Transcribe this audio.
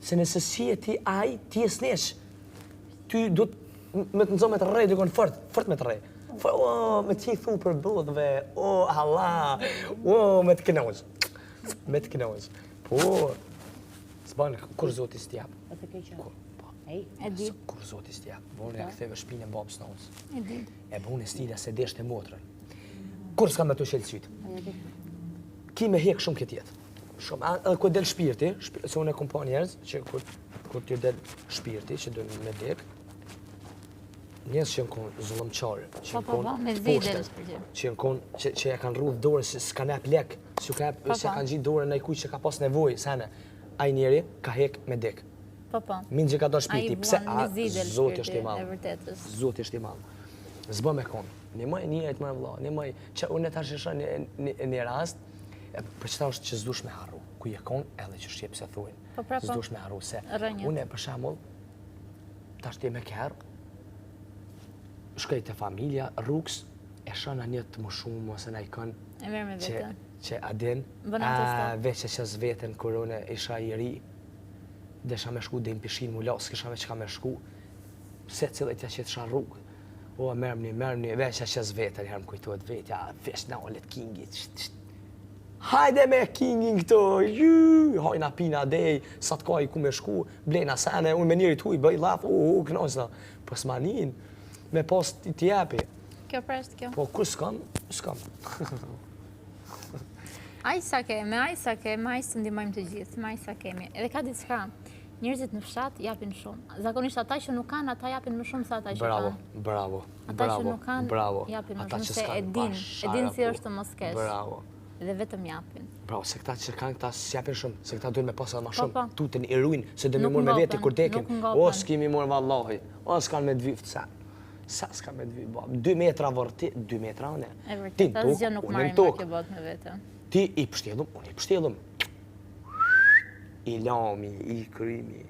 Se nëse si e ti aj, ti e snesh. Ty do me të nëzo me të rej, dykon fort me të rej. Me ti thu për bëllëtve, Allah, me të kënoj. Me të kënoj. Po, s'banë, kur Zotis t'jap? O të keqa. E di. Kur Zotis t'jap, bone e këtheve shpinë e babës në usë. E di. E bune stila se deshte motrën. Kur s'ka me të shelë sytë? Ki me hek shumë këtë jetë. Shumë, edhe ku del shpirti, se unë e kom pa njerëz, që kur t'ju del shpirti, që du me dek, njerëz që konë zullëmqarë, që konë poshtet, që e kanë rrudh dorën, se s'ka nep lek, se kanë gjitë dorën në i kuj që ka pas nevoj, sene, aj njeri ka hek me dek. Minë që ka do shpirti, pse, Zoti është i malë, Zoti është i malë. Zbë me konë, një maj njëjtë më vla, një maj, që unë e ta shesha një rast, për qëta është që zdush me harru, ku je konë edhe që shqip se thujnë, zdush me harru, se unë e për shemull, ta shti me kërë, shkej të familja, rrugs, e shana një të më shumë, ose na i kënë, që adin, veç e qës vetën, kër unë isha i ri, desha me shku dhe në pishin mu lasë, kisha me qka me shku, se cilët ja që të shanë rrugë, mërmni, veç e qës vetën, herë më kujtojt vetja, veç na olet kingit, hajde me kingin këto, hajna pina dej, sa të kaj ku me shku, blejna sene, unë me njëri t'huj, bëj laf, kënojna, po s'manin, me pas t'jepi. Kjo presht kjo. Po, kur s'kam? Aj sa kemi, aj së ndimojmë të gjithë, aj sa kemi. Edhe ka diçka, njerëzit në fshat japin shumë. Zakonisht ata që nuk kanë, ata japin më shumë se ata që kanë. Bravo. Ata që nuk kanë, japin më shumë se e din si është të mos kesh. Bravo. Dhe vetëm japin. Bravo, se këta që kanë, këta s'japin shumë, se këta duhet me pasë ma shumë, tutën i rujnë, se dhe me mërë me veti kur tekin. O, s'kimi mërë vallahi, o, s'kanë me dvift, sa s'ka me dvift, 2 metra vërti, 2 metra une. E vërtet, asgjë nuk marrim me kjo botë me vete. Ti i pështjellum, unë i pështjellum. I lami, i krymi.